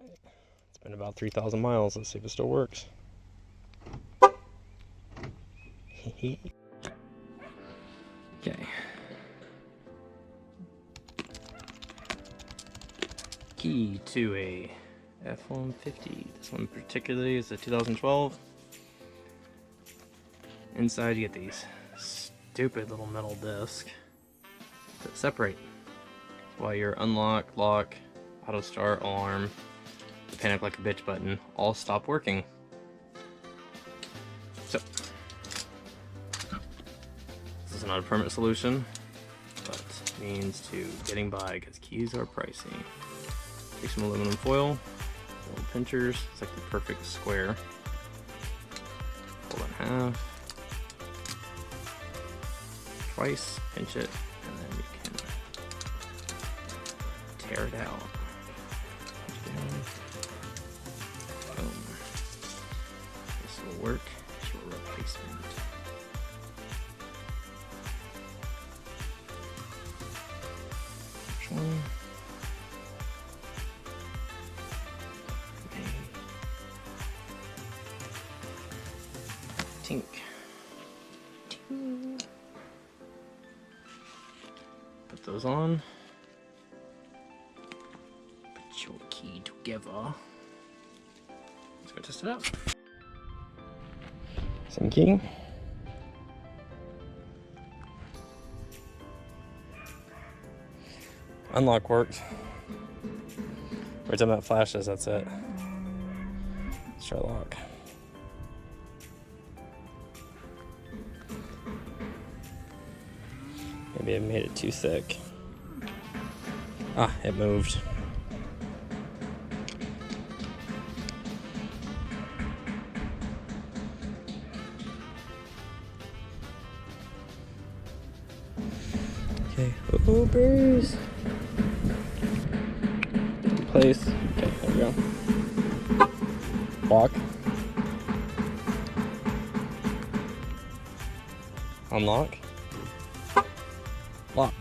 It's been about 3,000 miles. Let's see if it still works. Okay. Key to a F-150. This one particularly is a 2012. Inside you get these stupid little metal discs that separate while your unlock, lock, auto start, alarm, the panic like a bitch button all stop working. So this is not a permanent solution, but means to getting by because keys are pricey. Take some aluminum foil, little pinchers, it's like the perfect square. Fold it in half. Twice, pinch it, and then you can tear it out. Boom. This will work as your replacement. Which one? Okay. Tink. Put those on. Put your key together. Let's go test it out. Same key. Unlock worked. Every time that flashes, that's it. Let's try lock. Maybe I made it too thick. Ah, it moved. Okay, oh, berries. Place. Okay, there we go. Lock. Unlock. Lock.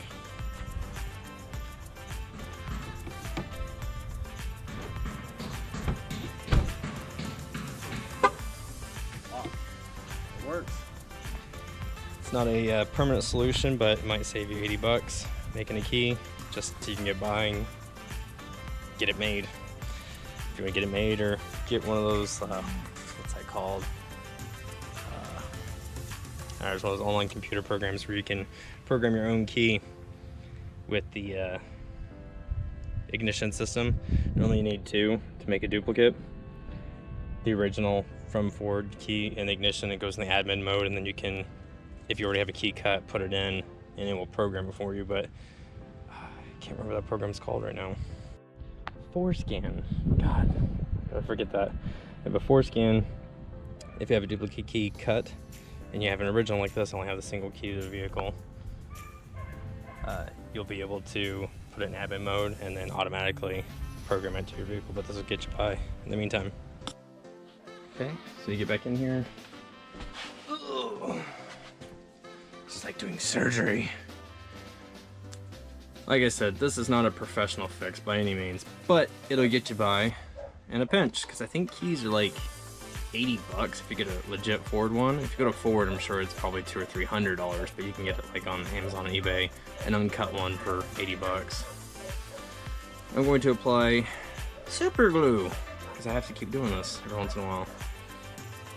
Lock. It works. It's not a permanent solution, but it might save you 80 bucks making a key, just so you can get by and get it made. If you want to get it made, or get one of those, what's that called? There's one of those online computer programs where you can program your own key with the ignition system. You only need 2 to make a duplicate. The original from Ford key and ignition, it goes in the admin mode, and then you can, if you already have a key cut, put it in and it will program it for you, but I can't remember what that program's called right now. Forescan. God, I forget that. But Forescan, if you have a duplicate key cut and you have an original like this, only have the single key to the vehicle, you'll be able to put it in admin mode and then automatically program it to your vehicle, but this will get you by in the meantime. Okay, so you get back in here. Ugh. It's like doing surgery. Like I said, this is not a professional fix by any means, but it'll get you by in a pinch, because I think keys are like 80 bucks if you get a legit Ford one. If you go to Ford, I'm sure it's probably $200 or $300, but you can get it like on Amazon and eBay, an uncut one for 80 bucks. I'm going to apply super glue, because I have to keep doing this every once in a while.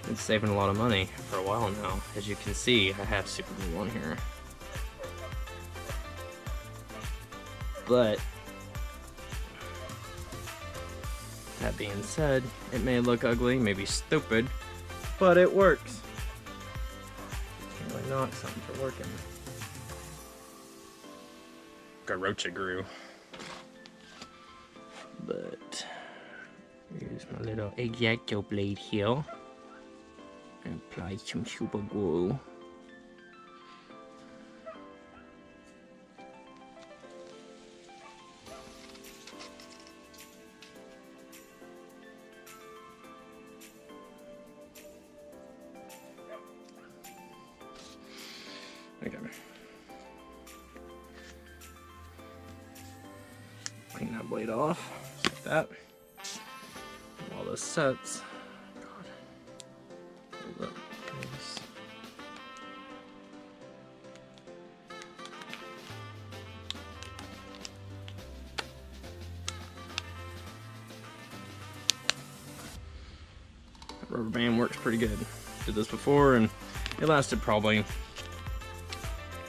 It's saving a lot of money for a while now. As you can see, I have super glue on here. But that being said, it may look ugly, maybe stupid, but it works. Can't really knock something for working. Garocha grew. But here's my little X-Acto blade here. And apply some super glue. Okay. Clean that blade off, like that. all this sets. God. Hold up, guys. That rubber band works pretty good. Did this before and it lasted probably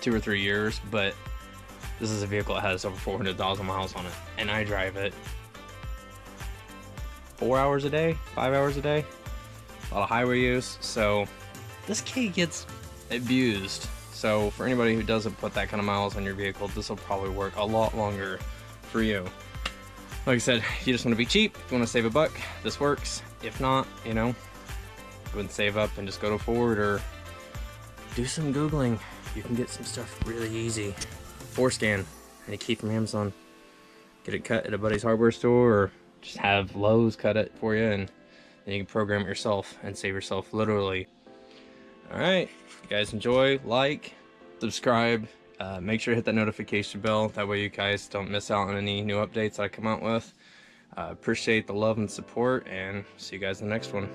2 or 3 years, but this is a vehicle that has over 400,000 miles on it, and I drive it 4 hours a day, 5 hours a day, a lot of highway use, so this key gets abused. So for anybody who doesn't put that kind of miles on your vehicle, this will probably work a lot longer for you. Like I said, you just want to be cheap, if you want to save a buck, this works. If not, you know, go and save up and just go to Ford or do some Googling. You can get some stuff really easy. Forescan any key from Amazon. Get it cut at a buddy's hardware store, or just have Lowe's cut it for you, and then you can program it yourself and save yourself literally. Alright, if you guys enjoy, like, subscribe, make sure to hit that notification bell, that way you guys don't miss out on any new updates I come out with. Appreciate the love and support, and see you guys in the next one.